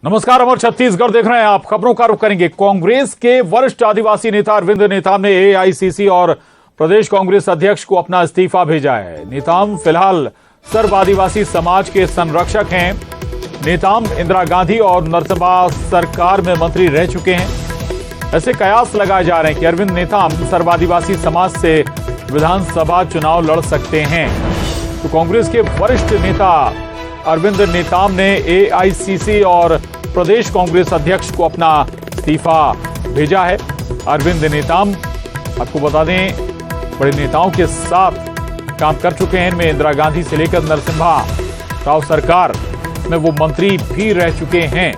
नमस्कार, अमर छत्तीसगढ़ देख रहे हैं आप। खबरों का रुख करेंगे। कांग्रेस के वरिष्ठ आदिवासी नेता अरविंद नेताम ने एआईसीसी और प्रदेश कांग्रेस अध्यक्ष को अपना इस्तीफा भेजा है। नेताम फिलहाल सर्व आदिवासी समाज के संरक्षक हैं। नेताम इंदिरा गांधी और नरसिम्हा सरकार में मंत्री रह चुके हैं। ऐसे कयास लगाए जा रहे हैं कि अरविंद नेताम सर्व आदिवासी समाज से विधानसभा चुनाव लड़ सकते हैं। तो कांग्रेस के वरिष्ठ नेता अरविंद नेताम ने एआईसीसी और प्रदेश कांग्रेस अध्यक्ष को अपना इस्तीफा भेजा है। अरविंद नेताम, आपको बता दें, बड़े नेताओं के साथ काम कर चुके हैं। इनमें इंदिरा गांधी से लेकर नरसिम्हा राव सरकार में वो मंत्री भी रह चुके हैं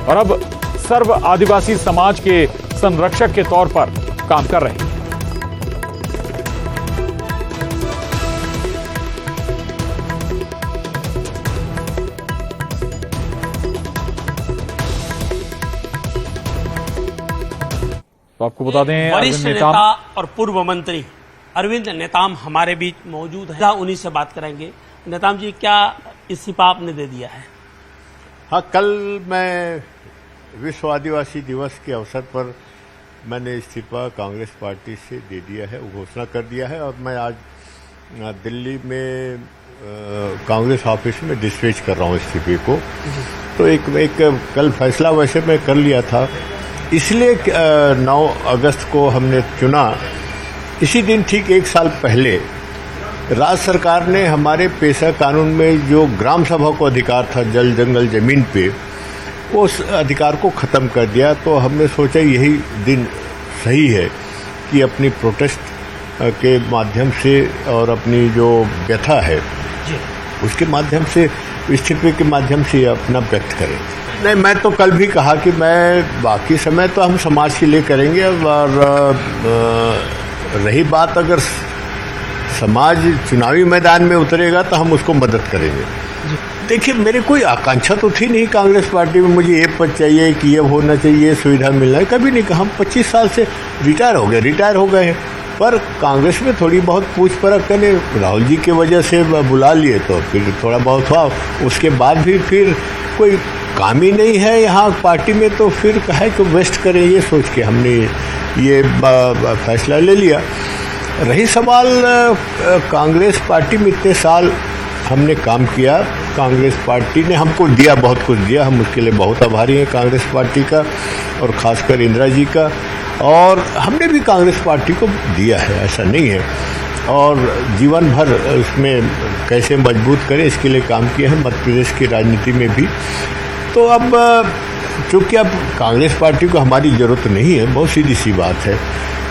और अब सर्व आदिवासी समाज के संरक्षक के तौर पर काम कर रहे हैं। तो आपको बता दें, वरिष्ठ नेता और पूर्व मंत्री अरविंद नेताम हमारे बीच मौजूद है। उन्हीं से बात करेंगे। नेताम जी, क्या इस्तीफा आपने दे दिया है? हाँ, कल मैं विश्व आदिवासी दिवस के अवसर पर मैंने इस्तीफा कांग्रेस पार्टी से दे दिया है, घोषणा कर दिया है और मैं आज दिल्ली में कांग्रेस ऑफिस में डिस्पैच कर रहा हूँ इस्तीफे को। तो एक कल फैसला वैसे मैं कर लिया था, इसलिए 9 अगस्त को हमने चुना। इसी दिन ठीक 1 साल पहले राज्य सरकार ने हमारे पेशा कानून में जो ग्राम सभा को अधिकार था जल जंगल जमीन पे, उस अधिकार को ख़त्म कर दिया। तो हमने सोचा यही दिन सही है कि अपनी प्रोटेस्ट के माध्यम से और अपनी जो व्यथा है उसके माध्यम से, इस्तीफे के माध्यम से अपना व्यक्त करें। नहीं, मैं तो कल भी कहा कि मैं बाकी समय तो हम समाज के लिए करेंगे और रही बात अगर समाज चुनावी मैदान में उतरेगा तो हम उसको मदद करेंगे। देखिए, मेरी कोई आकांक्षा तो थी नहीं कांग्रेस पार्टी में मुझे ये पद चाहिए कि ये होना चाहिए, सुविधा मिलना है, कभी नहीं कहा। हम 25 साल से रिटायर हो गए हैं। पर कांग्रेस में थोड़ी बहुत पूछ परख करने राहुल जी की वजह से बुला लिए तो फिर थोड़ा बहुत हुआ। उसके बाद भी फिर कोई काम ही नहीं है यहाँ पार्टी में, तो फिर कहा कि वेस्ट करें, ये सोच के हमने ये फैसला ले लिया। रही सवाल कांग्रेस पार्टी में इतने साल हमने काम किया, कांग्रेस पार्टी ने हमको दिया, बहुत कुछ दिया, हम उसके लिए बहुत आभारी हैं कांग्रेस पार्टी का और ख़ासकर इंदिरा जी का। और हमने भी कांग्रेस पार्टी को दिया है, ऐसा नहीं है, और जीवन भर उसमें कैसे मजबूत करें इसके लिए काम किया है, मध्य प्रदेश की राजनीति में भी। तो अब चूँकि अब कांग्रेस पार्टी को हमारी ज़रूरत नहीं है, बहुत सीधी सी बात है,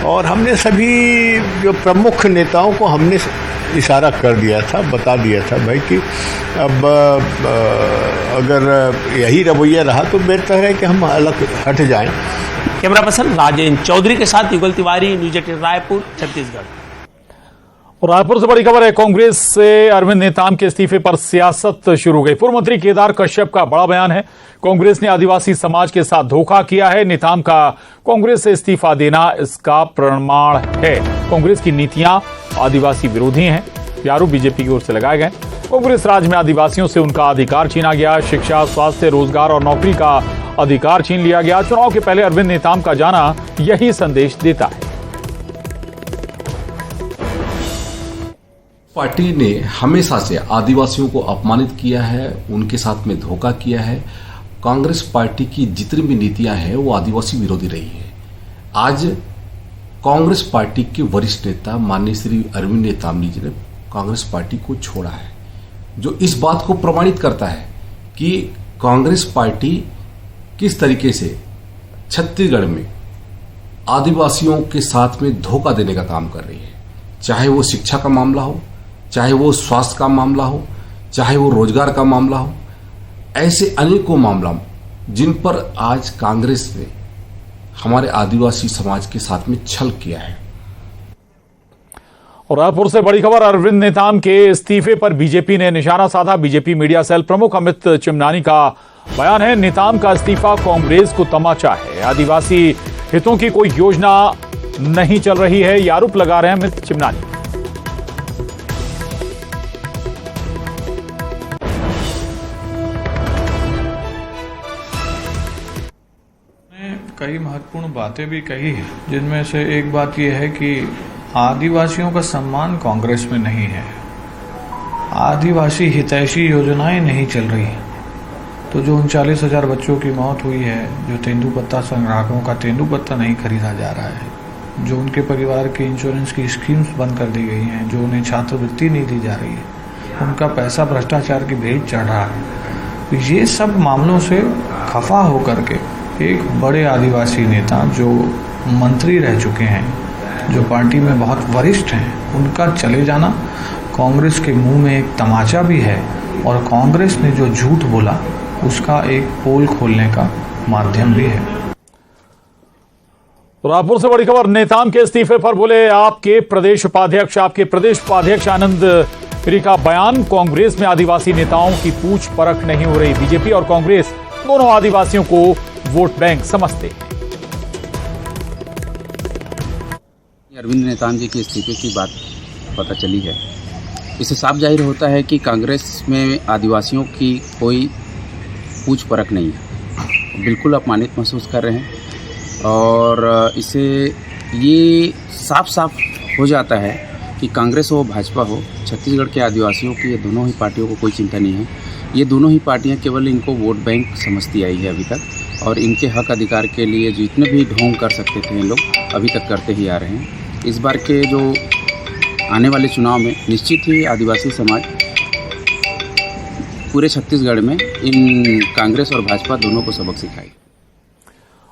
और हमने सभी जो प्रमुख नेताओं को हमने इशारा कर दिया था, बता दिया था भाई कि अब अगर यही रवैया रहा तो बेहतर है कि हम अलग हट जाएं। कैमरा पर्सन राजेंद्र चौधरी के साथ युगल तिवारी, न्यूज 18 रायपुर, छत्तीसगढ़। और रायपुर से बड़ी खबर है। कांग्रेस से अरविंद नेताम के इस्तीफे पर सियासत शुरू हो गई। पूर्व मंत्री केदार कश्यप का बड़ा बयान है। कांग्रेस ने आदिवासी समाज के साथ धोखा किया है। नेताम का कांग्रेस से इस्तीफा देना इसका प्रमाण है। कांग्रेस की नीतियां आदिवासी विरोधी हैं। ये आरोप बीजेपी की ओर से लगाए गए। कांग्रेस राज में आदिवासियों से उनका अधिकार छीना गया। शिक्षा, स्वास्थ्य, रोजगार और नौकरी का अधिकार छीन लिया गया। चुनाव के पहले अरविंद नेताम का जाना यही संदेश देता है। पार्टी ने हमेशा से आदिवासियों को अपमानित किया है, उनके साथ में धोखा किया है। कांग्रेस पार्टी की जितनी भी नीतियां हैं वो आदिवासी विरोधी रही है। आज कांग्रेस पार्टी के वरिष्ठ नेता माननीय श्री अरविंद नेताम जी ने कांग्रेस पार्टी को छोड़ा है, जो इस बात को प्रमाणित करता है कि कांग्रेस पार्टी किस तरीके से छत्तीसगढ़ में आदिवासियों के साथ में धोखा देने का काम कर रही है। चाहे वो शिक्षा का मामला हो, चाहे वो स्वास्थ्य का मामला हो, चाहे वो रोजगार का मामला हो, ऐसे अनेकों मामला जिन पर आज कांग्रेस ने हमारे आदिवासी समाज के साथ में छल किया है। और रायपुर से बड़ी खबर। अरविंद नेताम के इस्तीफे पर बीजेपी ने निशाना साधा। बीजेपी मीडिया सेल प्रमुख अमित चिमनानी का बयान है, नेताम का इस्तीफा कांग्रेस को तमाचा है। आदिवासी हितों की कोई योजना नहीं चल रही है, ये आरोप लगा रहे हैं अमित चिमनानी। कई महत्वपूर्ण बातें भी कही है, जिनमें से एक बात यह है कि आदिवासियों का सम्मान कांग्रेस में नहीं है। आदिवासी हितैषी योजनाएं नहीं चल रही। तो जो 39,000 बच्चों की मौत हुई है, जो तेंदुपत्ता संग्राहकों का तेंदुपत्ता नहीं खरीदा जा रहा है, जो उनके परिवार के इंश्योरेंस की स्कीम्स बंद कर दी गई हैं, जो उन्हें छात्रवृत्ति नहीं दी जा रही है, उनका पैसा भ्रष्टाचार की भेंट चढ़ रहा है। तो ये सब मामलों से खफा होकर के एक बड़े आदिवासी नेता जो मंत्री रह चुके हैं, जो पार्टी में बहुत वरिष्ठ हैं, उनका चले जाना कांग्रेस के मुंह में एक तमाचा भी है और कांग्रेस ने जो झूठ बोला उसका एक पोल खोलने का माध्यम भी है। रायपुर से बड़ी खबर, नेताम के इस्तीफे पर बोले आपके प्रदेश उपाध्यक्ष आनंद गिरी का बयान, कांग्रेस में आदिवासी नेताओं की पूछ परख नहीं हो रही। बीजेपी और कांग्रेस दोनों आदिवासियों को वोट बैंक समझते हैं। अरविंद नेताम जी के इस्तीफे की बात पता चली है, इससे साफ जाहिर होता है कि कांग्रेस में आदिवासियों की कोई पूछ परख नहीं है, बिल्कुल अपमानित महसूस कर रहे हैं। और इससे ये साफ साफ हो जाता है कि कांग्रेस हो भाजपा हो, छत्तीसगढ़ के आदिवासियों की ये दोनों ही पार्टियों को कोई चिंता नहीं है। ये दोनों ही पार्टियां केवल इनको वोट बैंक समझती आई है अभी तक, और इनके हक अधिकार के लिए जितने भी ढोंग कर सकते थे इन लोग अभी तक करते ही आ रहे हैं। इस बार के जो आने वाले चुनाव में निश्चित ही आदिवासी समाज पूरे छत्तीसगढ़ में इन कांग्रेस और भाजपा दोनों को सबक सिखाएगी।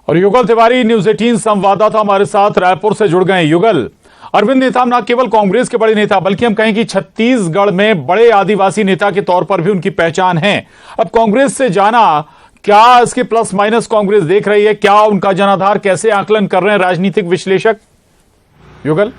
और युगल तिवारी न्यूज़ 18 संवाददाता हमारे साथ रायपुर से जुड़ गए। युगल, अरविंद नेताम न केवल कांग्रेस के बड़े नेता बल्कि हम कहें कि छत्तीसगढ़ में बड़े आदिवासी नेता के तौर पर भी उनकी पहचान है। अब कांग्रेस से जाना, क्या इसके प्लस माइनस कांग्रेस देख रही है? क्या उनका जनाधार, कैसे आकलन कर रहे हैं राजनीतिक विश्लेषक? युगल,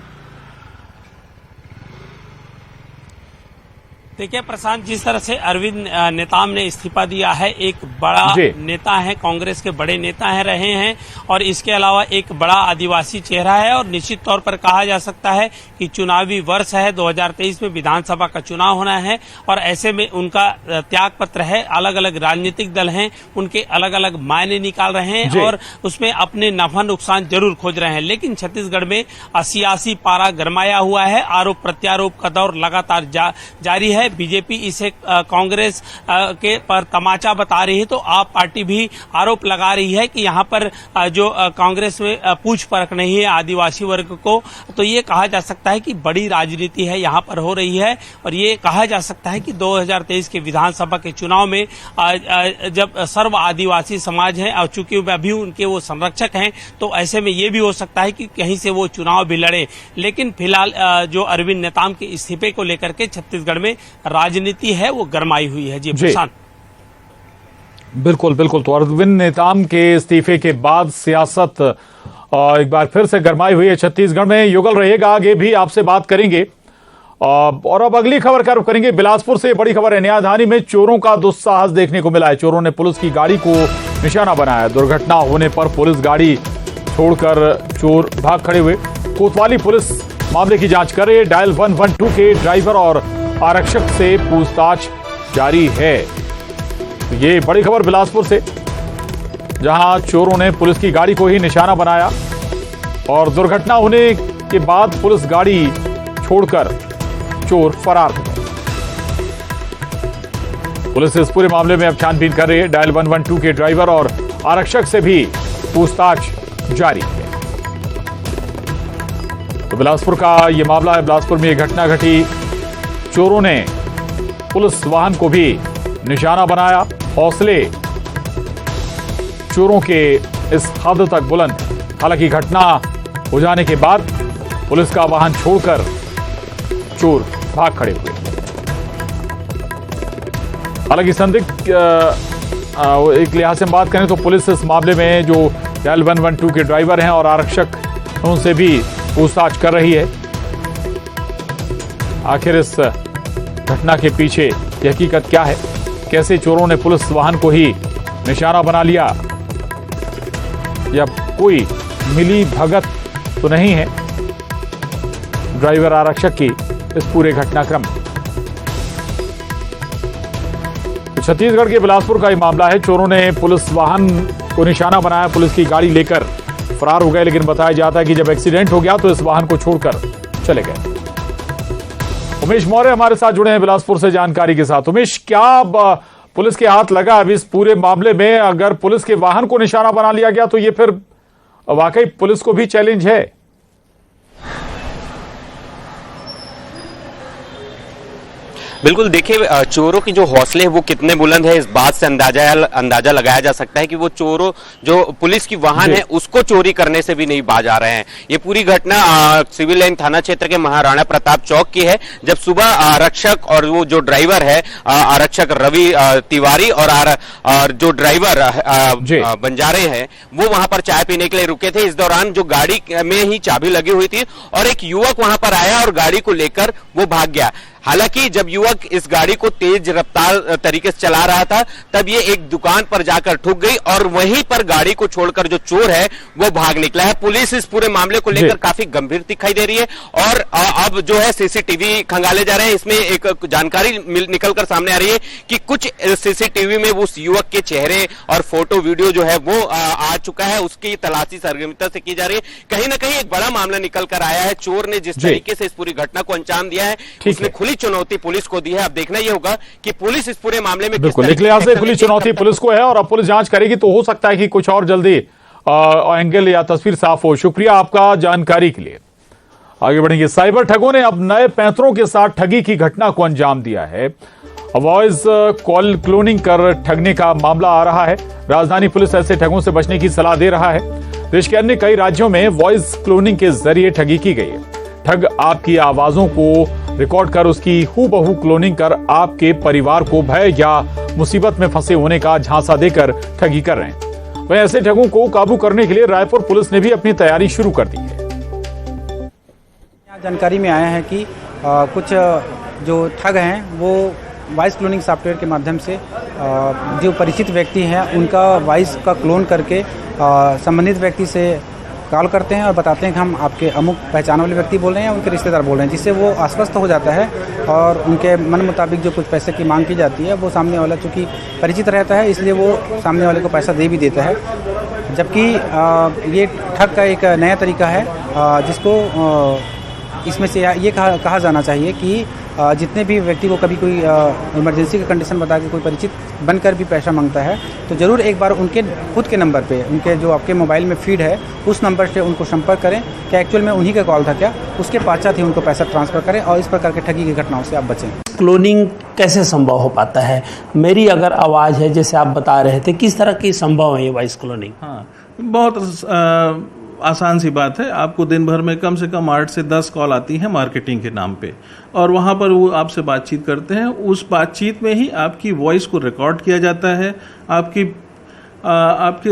देखिए प्रशांत, जिस तरह से अरविंद नेताम ने इस्तीफा दिया है, एक बड़ा नेता है, कांग्रेस के बड़े नेता है रहे हैं, और इसके अलावा एक बड़ा आदिवासी चेहरा है। और निश्चित तौर पर कहा जा सकता है कि चुनावी वर्ष है, 2023 में विधानसभा का चुनाव होना है, और ऐसे में उनका त्याग पत्र है। अलग अलग राजनीतिक दल हैं, उनके अलग अलग मायने निकाल रहे हैं और उसमें अपने नफा नुकसान जरूर खोज रहे हैं। लेकिन छत्तीसगढ़ में सियासी पारा गरमाया हुआ है, आरोप प्रत्यारोप का दौर लगातार जारी है। बीजेपी इसे कांग्रेस के पर तमाचा बता रही है, तो आप पार्टी भी आरोप लगा रही है कि यहां पर जो कांग्रेस में पूछ परख नहीं है आदिवासी वर्ग को। तो ये कहा जा सकता है कि बड़ी राजनीति है यहां पर हो रही है, और ये कहा जा सकता है कि 2023 के विधानसभा के चुनाव में जब सर्व आदिवासी समाज है, और चूंकि अभी उनके वो संरक्षक हैं, तो ऐसे में ये भी हो सकता है कि कहीं से वो चुनाव भी लड़े। लेकिन फिलहाल जो अरविंद नेताम के इस्तीफे को लेकर के छत्तीसगढ़ में राजनीति है वो गरमाई हुई है। जी प्रशांत। बिल्कुल बिल्कुल। तो अरविंद नेताम के इस्तीफे के बाद सियासत एक बार फिर से गरमाई हुई है छत्तीसगढ़ में। युगल रहेगा, आगे भी आपसे बात करेंगे। और अब अगली खबर का रुख करेंगे। बिलासपुर से बड़ी खबर है, न्यायधानी में चोरों का दुस्साहस देखने को मिला है। चोरों ने पुलिस की गाड़ी को निशाना बनाया। दुर्घटना होने पर पुलिस गाड़ी छोड़कर चोर भाग खड़े हुए। कोतवाली पुलिस मामले की जांच कर रही है। डायल 112 के ड्राइवर और आरक्षक से पूछताछ जारी है। ये बड़ी खबर बिलासपुर से, जहां चोरों ने पुलिस की गाड़ी को ही निशाना बनाया और दुर्घटना होने के बाद पुलिस गाड़ी छोड़कर चोर फरार हो गए। पुलिस इस पूरे मामले में अब छानबीन कर रही है। डायल 112 के ड्राइवर और आरक्षक से भी पूछताछ जारी है। तो बिलासपुर का ये मामला है। बिलासपुर में यह घटना घटी। चोरों ने पुलिस वाहन को भी निशाना बनाया। हौसले चोरों के इस हद तक बुलंद। हालांकि घटना हो जाने के बाद पुलिस का वाहन छोड़कर चोर भाग खड़े हुए। हालांकि संदिग्ध एक लिहाज से बात करें तो पुलिस इस मामले में जो डायल 112 के ड्राइवर हैं और आरक्षक, उनसे भी पूछताछ कर रही है। आखिर इस घटना के पीछे की हकीकत क्या है? कैसे चोरों ने पुलिस वाहन को ही निशाना बना लिया? या कोई मिली भगत तो नहीं है ड्राइवर आरक्षक की इस पूरे घटनाक्रम में? तो छत्तीसगढ़ के बिलासपुर का ये मामला है। चोरों ने पुलिस वाहन को निशाना बनाया, पुलिस की गाड़ी लेकर फरार हो गए। लेकिन बताया जाता है कि जब एक्सीडेंट हो गया तो इस वाहन को छोड़कर चले गए। उमेश मौर्य हमारे साथ जुड़े हैं बिलासपुर से जानकारी के साथ। उमेश, क्या पुलिस के हाथ लगा अब इस पूरे मामले में? अगर पुलिस के वाहन को निशाना बना लिया गया तो ये फिर वाकई पुलिस को भी चैलेंज है। बिल्कुल, देखिए चोरों की जो हौसले है वो कितने बुलंद है, इस बात से अंदाजा लगाया जा सकता है कि वो चोरों जो पुलिस की वाहन है उसको चोरी करने से भी नहीं बाज आ रहे हैं। ये पूरी घटना सिविल लाइन थाना क्षेत्र के महाराणा प्रताप चौक की है, जब सुबह आरक्षक और वो जो ड्राइवर है आरक्षक रवि तिवारी और जो ड्राइवर बंजारे हैं वो वहां पर चाय पीने के लिए रुके थे। इस दौरान जो गाड़ी में ही चाबी लगी हुई थी और एक युवक वहां पर आया और गाड़ी को लेकर वो भाग गया। हालांकि जब युवक इस गाड़ी को तेज रफ्तार तरीके से चला रहा था तब ये एक दुकान पर जाकर ठुक गई और वहीं पर गाड़ी को छोड़कर जो चोर है वो भाग निकला है। पुलिस इस पूरे मामले को लेकर काफी गंभीर दिखाई दे रही है और अब जो है सीसीटीवी खंगाले जा रहे हैं। इसमें एक जानकारी निकलकर सामने आ रही है कि कुछ सीसीटीवी में उस युवक के चेहरे और फोटो वीडियो जो है वो आ चुका है, उसकी तलाशी सरगर्मिता से की जा रही है। कहीं ना कहीं एक बड़ा मामला निकल कर आया है। चोर ने जिस तरीके से इस पूरी घटना को अंजाम दिया है उसने खुली चुनौती पुलिस को दी है। अब देखना यह होगा कि पुलिस इस पूरे मामले में बिल्कुल एक लिहाज से खुली चुनौती पुलिस को है और अब पुलिस जांच करेगी तो हो सकता है कि कुछ और जल्दी एंगल या तस्वीर साफ हो। शुक्रिया आपका जानकारी के लिए। आगे बढ़ेंगे। साइबर ठगों ने अब नए पैंतरों के साथ ठगी की घटना को अंजाम दिया है। वॉइस कॉल क्लोनिंग कर ठगने का मामला आ रहा है। राजधानी पुलिस ऐसे ठगों से बचने की सलाह दे रहा है। देश के अन्य कई राज्यों में वॉइस क्लोनिंग के जरिए ठगी की गई है। ठग आपकी आवाजों को रिकॉर्ड कर उसकी हूबहू क्लोनिंग कर आपके परिवार को भय या मुसीबत में फंसे होने का झांसा देकर ठगी कर रहे हैं। वहीं ऐसे ठगों को काबू करने के लिए रायपुर पुलिस ने भी अपनी तैयारी शुरू कर दी है। जानकारी में आया है कि कुछ जो ठग हैं वो वॉइस क्लोनिंग सॉफ्टवेयर के माध्यम से जो परिचित व्यक्ति हैं उनका वॉइस का क्लोन करके संबंधित व्यक्ति से कॉल करते हैं और बताते हैं कि हम आपके अमुक पहचान वाले व्यक्ति बोल रहे हैं या उनके रिश्तेदार बोल रहे हैं, जिससे वो आश्वस्त हो जाता है और उनके मन मुताबिक जो कुछ पैसे की मांग की जाती है वो सामने वाला चूँकि परिचित रहता है इसलिए वो सामने वाले को पैसा दे भी देता है। जबकि ये ठग का एक नया तरीका है जिसको इसमें से ये कहा जाना चाहिए कि जितने भी व्यक्ति को कभी कोई इमरजेंसी का कंडीशन बता के कोई परिचित बनकर भी पैसा मांगता है तो ज़रूर एक बार उनके खुद के नंबर पे उनके जो आपके मोबाइल में फीड है उस नंबर से उनको संपर्क करें कि एक्चुअल में उन्हीं का कॉल था क्या, उसके पश्चात ही उनको पैसा ट्रांसफ़र करें और इस प्रकार के ठगी की घटनाओं से आप बचें। क्लोनिंग कैसे संभव हो पाता है? मेरी अगर आवाज़ है जैसे आप बता रहे थे, किस तरह की संभव है ये वॉइस क्लोनिंग? हाँ, बहुत आसान सी बात है। आपको दिन भर में कम से कम 8 से 10 कॉल आती हैं मार्केटिंग के नाम पे और वहाँ पर वो आपसे बातचीत करते हैं। उस बातचीत में ही आपकी वॉइस को रिकॉर्ड किया जाता है। आपकी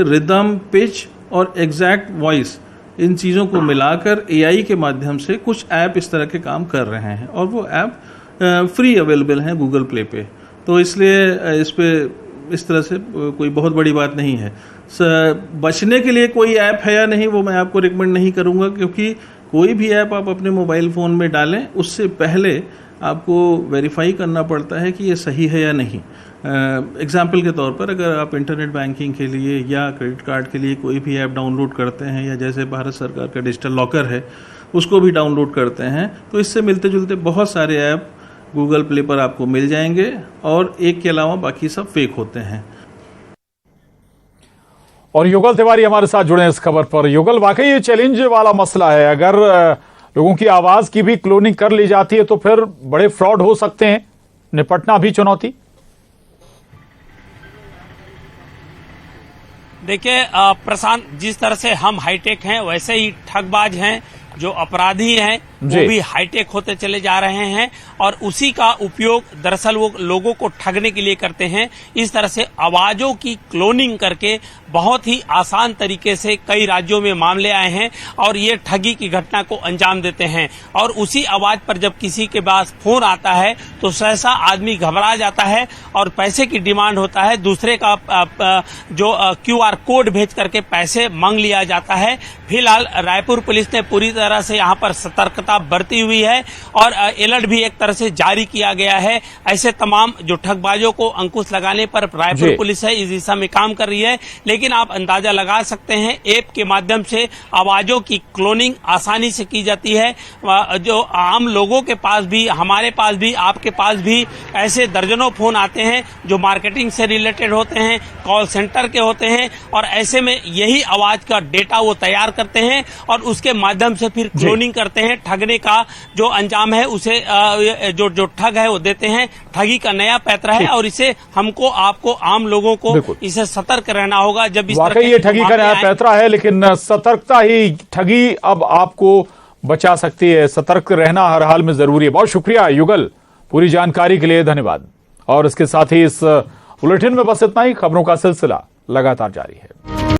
रिदम, पिच और एग्जैक्ट वॉइस, इन चीज़ों को मिलाकर एआई के माध्यम से कुछ ऐप इस तरह के काम कर रहे हैं और वो ऐप फ्री अवेलेबल हैं गूगल प्ले पे। तो इसलिए इस पे इस तरह से कोई बहुत बड़ी बात नहीं है। बचने के लिए कोई ऐप है या नहीं वो मैं आपको रिकमेंड नहीं करूंगा, क्योंकि कोई भी ऐप आप अपने मोबाइल फ़ोन में डालें उससे पहले आपको वेरीफाई करना पड़ता है कि ये सही है या नहीं। एग्जाम्पल के तौर पर अगर आप इंटरनेट बैंकिंग के लिए या क्रेडिट कार्ड के लिए कोई भी ऐप डाउनलोड करते हैं या जैसे भारत सरकार का डिजिटल लॉकर है उसको भी डाउनलोड करते हैं तो इससे मिलते जुलते बहुत सारे ऐप गूगल प्ले पर आपको मिल जाएंगे और एक के अलावा बाकी सब फेक होते हैं। और युगल तिवारी हमारे साथ जुड़े हैं इस खबर पर। युगल, वाकई ये चैलेंज वाला मसला है। अगर लोगों की आवाज की भी क्लोनिंग कर ली जाती है तो फिर बड़े फ्रॉड हो सकते हैं, निपटना भी चुनौती। देखिए प्रशांत, जिस तरह से हम हाईटेक हैं वैसे ही ठगबाज हैं, जो अपराधी हैं वो भी हाईटेक होते चले जा रहे हैं और उसी का उपयोग दरअसल वो लोगों को ठगने के लिए करते हैं। इस तरह से आवाजों की क्लोनिंग करके बहुत ही आसान तरीके से कई राज्यों में मामले आए हैं और ये ठगी की घटना को अंजाम देते हैं। और उसी आवाज पर जब किसी के पास फोन आता है तो सहसा आदमी घबरा जाता है और पैसे की डिमांड होता है, दूसरे का जो QR कोड भेज करके पैसे मांग लिया जाता है। फिलहाल रायपुर पुलिस ने पूरी तरह से यहाँ पर सतर्कता सतर्कता बरती हुई है और अलर्ट भी एक तरह से जारी किया गया है। ऐसे तमाम जो ठगबाजों को अंकुश लगाने पर रायपुर पुलिस है इस दिशा में काम कर रही है। लेकिन आप अंदाजा लगा सकते हैं, ऐप के माध्यम से आवाजों की क्लोनिंग आसानी से की जाती है। जो आम लोगों के पास भी, हमारे पास भी, आपके पास भी ऐसे दर्जनों फोन आते हैं जो मार्केटिंग से रिलेटेड होते हैं, कॉल सेंटर के होते हैं और ऐसे में यही आवाज का डेटा वो तैयार करते हैं और उसके माध्यम से फिर क्लोनिंग करते हैं। ठगने का जो अंजाम है उसे जो ठग है वो देते हैं। ठगी का नया पैतरा है और इसे हमको, आपको, आम लोगों को इसे सतर्क रहना होगा। जब इस वाकई ये ठगी का नया पैतरा है, लेकिन सतर्कता ही ठगी अब आपको बचा सकती है। सतर्क रहना हर हाल में जरूरी है। बहुत शुक्रिया युगल, पूरी जानकारी के लिए धन्यवाद। और इसके साथ ही इस बुलेटिन में बस इतना ही। खबरों का सिलसिला लगातार जारी है।